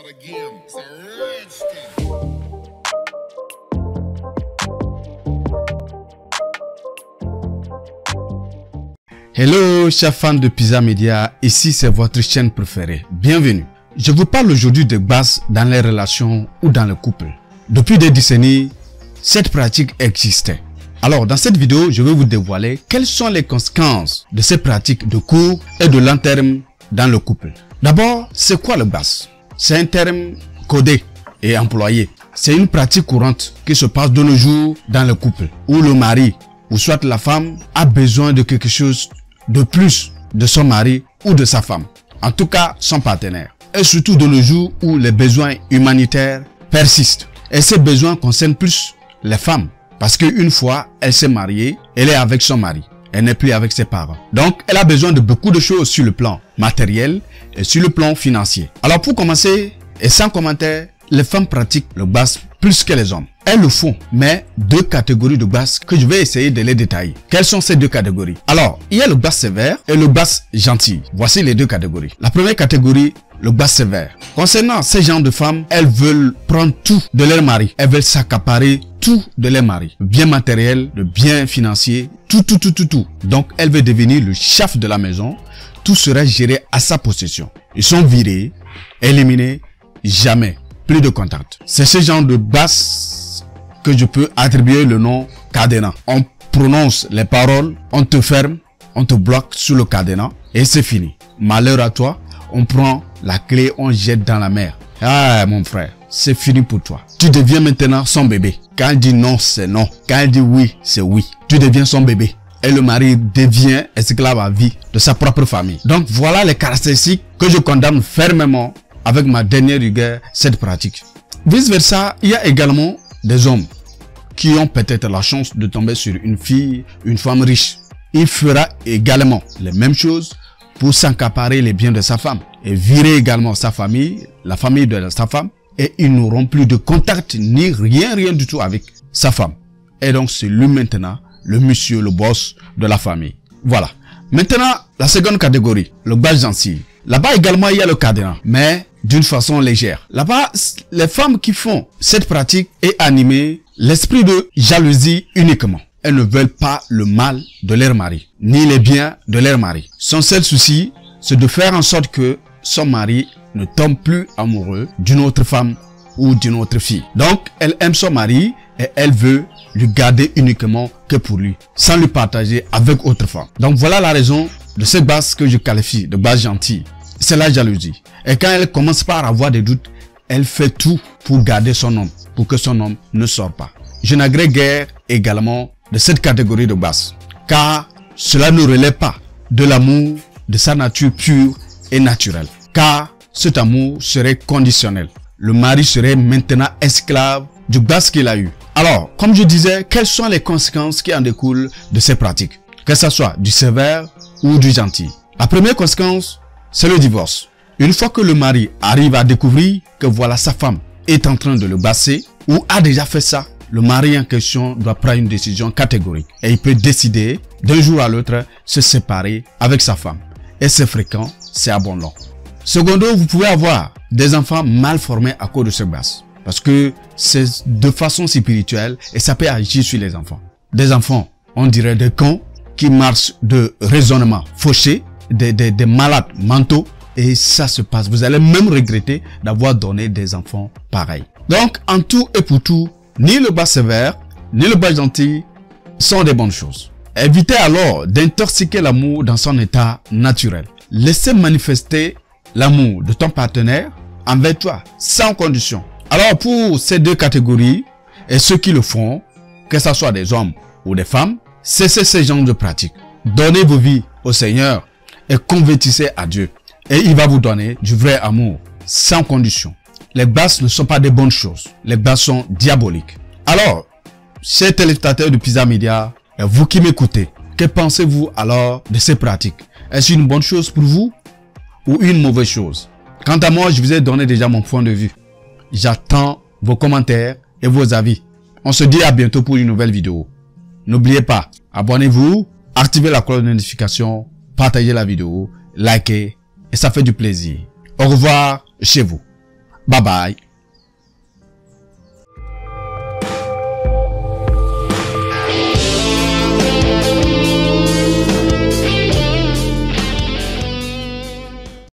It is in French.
again. It's a rich thing. Hello chers fans de Pizza Media, ici c'est votre chaîne préférée. Bienvenue. Je vous parle aujourd'hui de bases dans les relations ou dans le couple. Depuis des décennies, cette pratique existait. Alors dans cette vidéo, je vais vous dévoiler quelles sont les conséquences de ces pratiques de court et de long terme dans le couple. D'abord, c'est quoi le base? C'est un terme codé et employé. C'est une pratique courante qui se passe de nos jours dans le couple, où le mari ou soit la femme a besoin de quelque chose de plus de son mari ou de sa femme, en tout cas son partenaire. Et surtout de nos jours où les besoins humanitaires persistent. Et ces besoins concernent plus les femmes, parce qu'une fois elle s'est mariée, elle est avec son mari. Elle n'est plus avec ses parents. Donc, elle a besoin de beaucoup de choses sur le plan matériel et sur le plan financier. Alors, pour commencer, et sans commentaire, les femmes pratiquent le base plus que les hommes. Elles le font, mais deux catégories de base que je vais essayer de les détailler. Quelles sont ces deux catégories? Alors, il y a le base sévère et le base gentil. Voici les deux catégories. La première catégorie, le base sévère. Concernant ces genres de femmes, elles veulent prendre tout de leur mari. Elles veulent s'accaparer tout de leur mari. Le bien matériel, le bien financier, tout. Donc, elle veut devenir le chef de la maison. Tout sera géré à sa possession. Ils sont virés, éliminés, jamais. Plus de contact. C'est ce genre de base que je peux attribuer le nom cadenas. On prononce les paroles, on te ferme, on te bloque sous le cadenas et c'est fini. Malheur à toi, on prend la clé, on jette dans la mer. Ah mon frère, c'est fini pour toi. Tu deviens maintenant son bébé. Quand il dit non, c'est non. Quand il dit oui, c'est oui. Tu deviens son bébé. Et le mari devient esclave à vie de sa propre famille. Donc voilà les caractéristiques que je condamne fermement avec ma dernière rigueur cette pratique. Vice versa, il y a également des hommes qui ont peut-être la chance de tomber sur une fille, une femme riche. Il fera également les mêmes choses pour s'accaparer les biens de sa femme et virer également sa famille, la famille de sa femme, et ils n'auront plus de contact ni rien du tout avec sa femme. Et donc c'est lui maintenant, le monsieur, le boss de la famille. Voilà. Maintenant, la seconde catégorie, le bas gentil. Là-bas également, il y a le cadenas, mais d'une façon légère. Là-bas, les femmes qui font cette pratique est animée l'esprit de jalousie uniquement. Elles ne veulent pas le mal de leur mari, ni les biens de leur mari. Son seul souci, c'est de faire en sorte que son mari ne tombe plus amoureux d'une autre femme ou d'une autre fille. Donc, elle aime son mari et elle veut lui garder uniquement que pour lui, sans lui partager avec autre femme. Donc, voilà la raison de cette base que je qualifie de base gentille. C'est la jalousie. Et quand elle commence par avoir des doutes, elle fait tout pour garder son homme, pour que son homme ne sorte pas. Je n'agrée guère également de cette catégorie de base, car cela ne relève pas de l'amour de sa nature pure et naturelle, car cet amour serait conditionnel. Le mari serait maintenant esclave du base qu'il a eu. Alors, comme je disais, quelles sont les conséquences qui en découlent de ces pratiques, que ce soit du sévère ou du gentil? La première conséquence, c'est le divorce. Une fois que le mari arrive à découvrir que voilà sa femme est en train de le basser ou a déjà fait ça, le mari en question doit prendre une décision catégorique et il peut décider d'un jour à l'autre se séparer avec sa femme. Et c'est fréquent, c'est abondant. Secondo, vous pouvez avoir des enfants mal formés à cause de ce basse. Parce que c'est de façon spirituelle et ça peut agir sur les enfants. Des enfants, on dirait des cons qui marchent de raisonnement fauché, des malades mentaux, et ça se passe. Vous allez même regretter d'avoir donné des enfants pareils. Donc, en tout et pour tout, ni le bas sévère, ni le bas gentil sont des bonnes choses. Évitez alors d'intoxiquer l'amour dans son état naturel. Laissez manifester l'amour de ton partenaire envers toi, sans condition. Alors, pour ces deux catégories, et ceux qui le font, que ce soit des hommes ou des femmes, cessez ces genres de pratiques. Donnez vos vies au Seigneur et convertissez à Dieu. Et il va vous donner du vrai amour, sans condition. Les bases ne sont pas des bonnes choses. Les bases sont diaboliques. Alors, chers téléspectateurs de Pizza Media, et vous qui m'écoutez, que pensez-vous alors de ces pratiques? Est-ce une bonne chose pour vous ou une mauvaise chose? Quant à moi, je vous ai donné déjà mon point de vue. J'attends vos commentaires et vos avis. On se dit à bientôt pour une nouvelle vidéo. N'oubliez pas, abonnez-vous, activez la cloche de notification, partagez la vidéo, likez, et ça fait du plaisir. Au revoir chez vous. Bye bye.